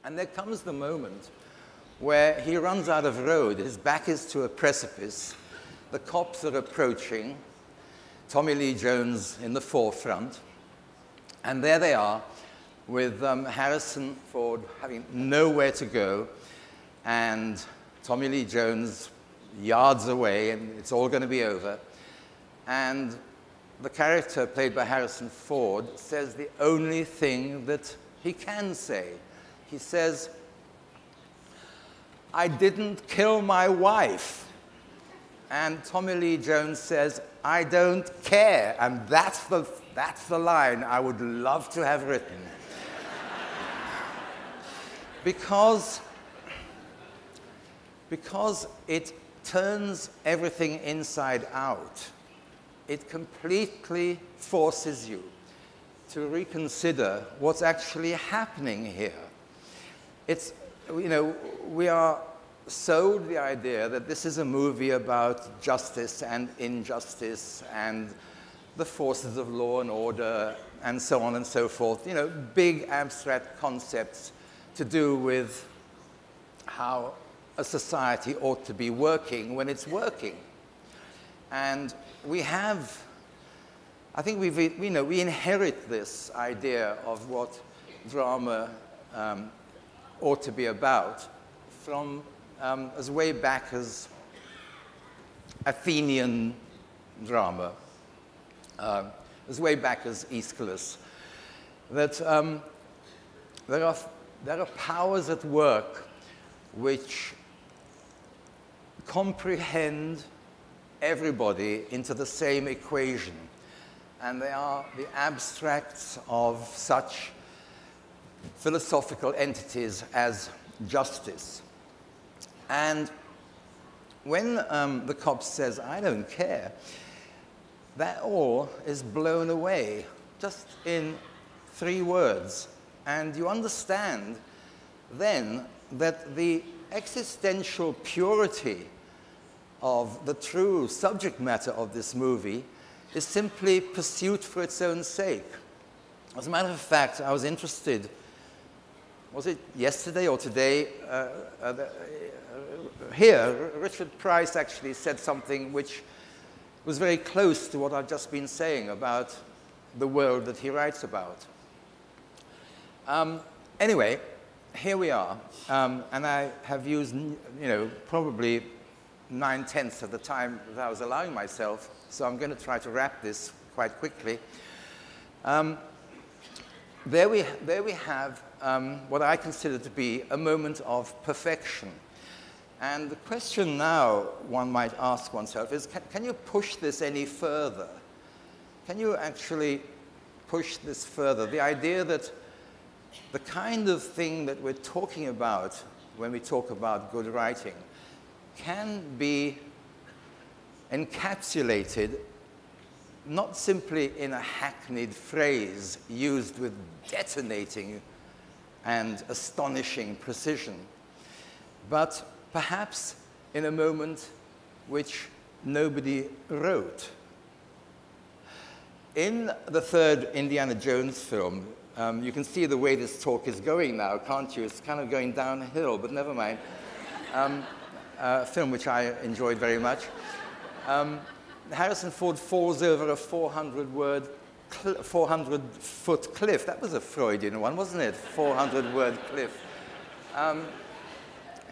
And there comes the moment where he runs out of road. His back is to a precipice. The cops are approaching. Tommy Lee Jones in the forefront. And there they are with Harrison Ford having nowhere to go and Tommy Lee Jones yards away, and it's all going to be over. And the character played by Harrison Ford says the only thing that he can say. He says, "I didn't kill my wife." And Tommy Lee Jones says, "I don't care." And that's the line I would love to have written. Because it turns everything inside out. It completely forces you to reconsider what's actually happening here. It's, you know, we are sold the idea that this is a movie about justice and injustice and the forces of law and order and so on and so forth. You know, big abstract concepts to do with how a society ought to be working when it's working. And we have, I think we inherit this idea of what drama ought to be about from as way back as Athenian drama, as way back as Aeschylus, that there are powers at work which comprehend everybody into the same equation. And they are the abstracts of such philosophical entities as justice. And when the cop says, "I don't care," that all is blown away just in 3 words. And you understand then that the existential purity of the true subject matter of this movie is simply pursuit for its own sake. As a matter of fact, I was interested, was it yesterday or today, here, Richard Price actually said something which was very close to what I've just been saying about the world that he writes about. Anyway, here we are, and I have used, probably 9/10 of the time that I was allowing myself, so I'm going to try to wrap this quite quickly. There we have what I consider to be a moment of perfection. And the question now one might ask oneself is, can you push this any further? Can you actually push this further? The idea that the kind of thing that we're talking about when we talk about good writing can be encapsulated not simply in a hackneyed phrase used with detonating and astonishing precision, but perhaps in a moment which nobody wrote. In the 3rd Indiana Jones film, you can see the way this talk is going now, can't you? It's kind of going downhill, but never mind. A film which I enjoyed very much. Harrison Ford falls over a 400-foot cliff. That was a Freudian one, wasn't it? 400-word cliff.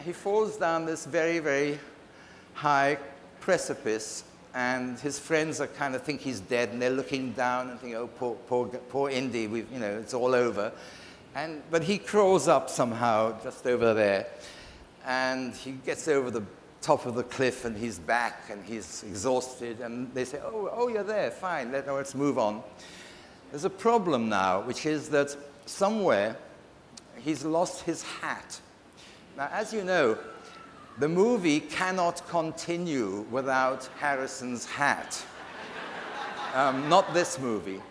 He falls down this very, very high precipice, and his friends are kind of think he's dead, and they're looking down and think, "Oh, poor Indy, it's all over." But he crawls up somehow just over there, and he gets over the top of the cliff, and he's back, and he's exhausted, and they say, oh, you're there, fine, let's move on. There's a problem now, which is that somewhere he's lost his hat. Now, as you know, the movie cannot continue without Harrison's hat. Not this movie.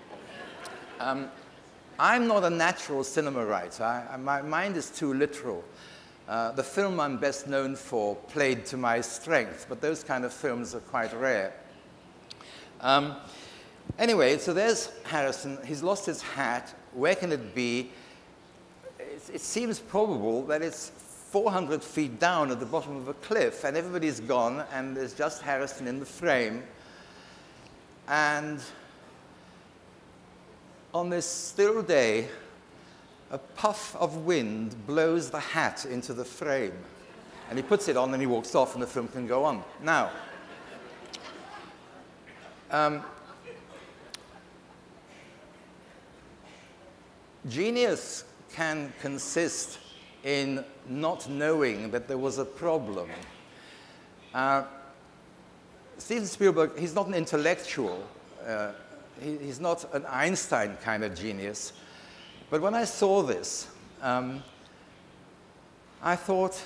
I'm not a natural cinema writer. My mind is too literal. The film I'm best known for played to my strength, but those kind of films are quite rare. Anyway, so there's Harrison. He's lost his hat. Where can it be? it seems probable that it's 400 feet down at the bottom of a cliff, and everybody's gone, and there's just Harrison in the frame. And on this still day, a puff of wind blows the hat into the frame. And he puts it on and he walks off and the film can go on. Now, genius can consist in not knowing that there was a problem. Steven Spielberg, he's not an intellectual. He's not an Einstein kind of genius. But when I saw this, I thought,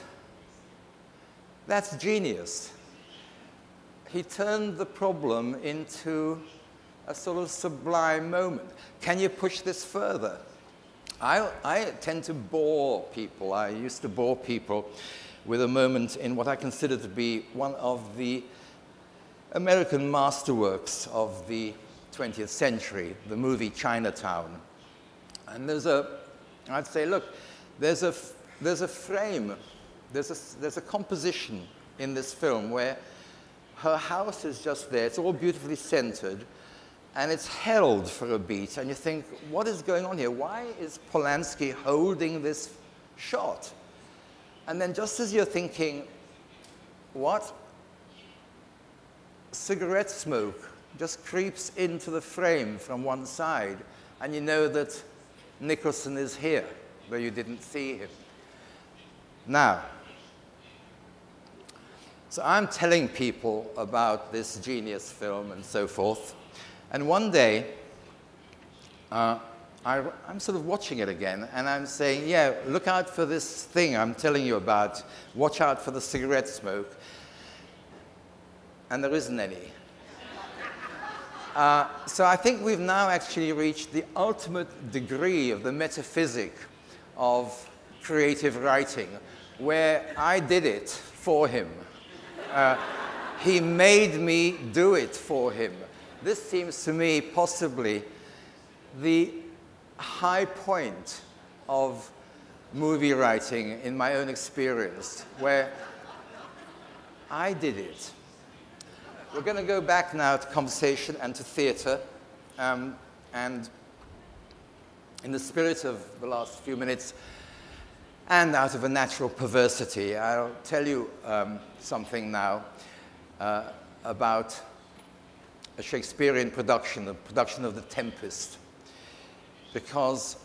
that's genius. He turned the problem into a sort of sublime moment. Can you push this further? I tend to bore people. I used to bore people with a moment in what I consider to be one of the American masterworks of the 20th century, the movie Chinatown. And I'd say, look, there's a frame, there's a composition in this film where her house is just there, it's all beautifully centered, and it's held for a beat, and you think, what is going on here? Why is Polanski holding this shot? And then just as you're thinking, what? Cigarette smoke just creeps into the frame from one side, and you know that Nicholson is here, though you didn't see him. Now, so I'm telling people about this genius film and so forth, and one day, I'm sort of watching it again, and I'm saying, yeah, look out for this thing I'm telling you about. Watch out for the cigarette smoke. And there isn't any. So I think we've now actually reached the ultimate degree of the metaphysic of creative writing, where I did it for him. He made me do it for him. This seems to me possibly the high point of movie writing in my own experience, where I did it. We're going to go back now to conversation and to theater. And in the spirit of the last few minutes, and out of a natural perversity, I'll tell you something now about a Shakespearean production, the production of The Tempest. Because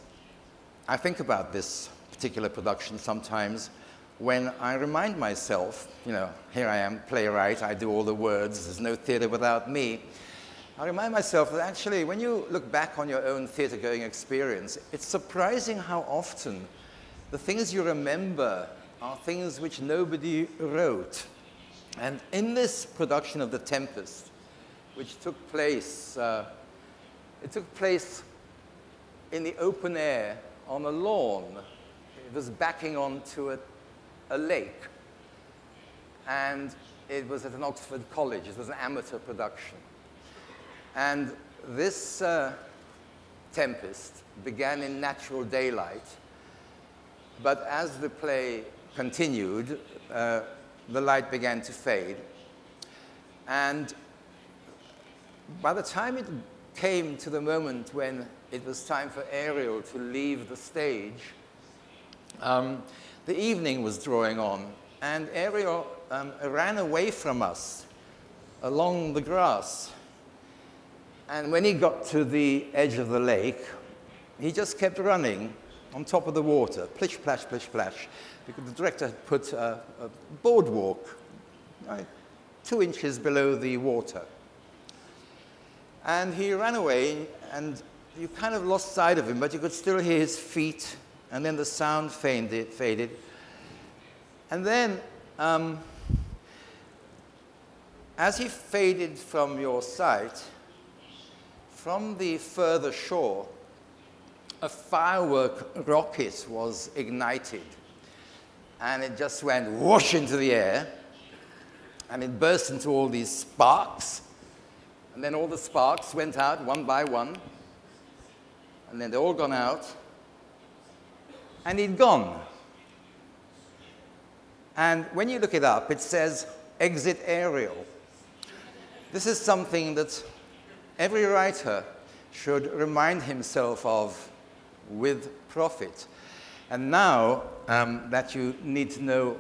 I think about this particular production sometimes when I remind myself, you know, here I am, playwright, I do all the words, there's no theater without me. I remind myself that actually, when you look back on your own theater-going experience, it's surprising how often the things you remember are things which nobody wrote. And in this production of The Tempest, which took place, it took place in the open air on a lawn. It was backing onto a lake. And it was at an Oxford college. It was an amateur production. And this Tempest began in natural daylight. But as the play continued, the light began to fade. And by the time it came to the moment when it was time for Ariel to leave the stage, the evening was drawing on, and Ariel ran away from us along the grass. And when he got to the edge of the lake, he just kept running on top of the water, plish, plash, because the director had put a boardwalk 2 inches below the water. And he ran away, and you kind of lost sight of him, but you could still hear his feet, and then the sound faded. And then, as he faded from your sight, from the further shore, a firework rocket was ignited, and it just went whoosh into the air, and it burst into all these sparks, and then all the sparks went out one by one, and then they're all gone out, and he'd gone. And when you look it up, it says exit Ariel. This is something that every writer should remind himself of with profit. And now that you need to know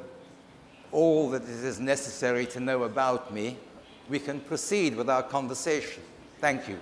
all that it is necessary to know about me, we can proceed with our conversation. Thank you.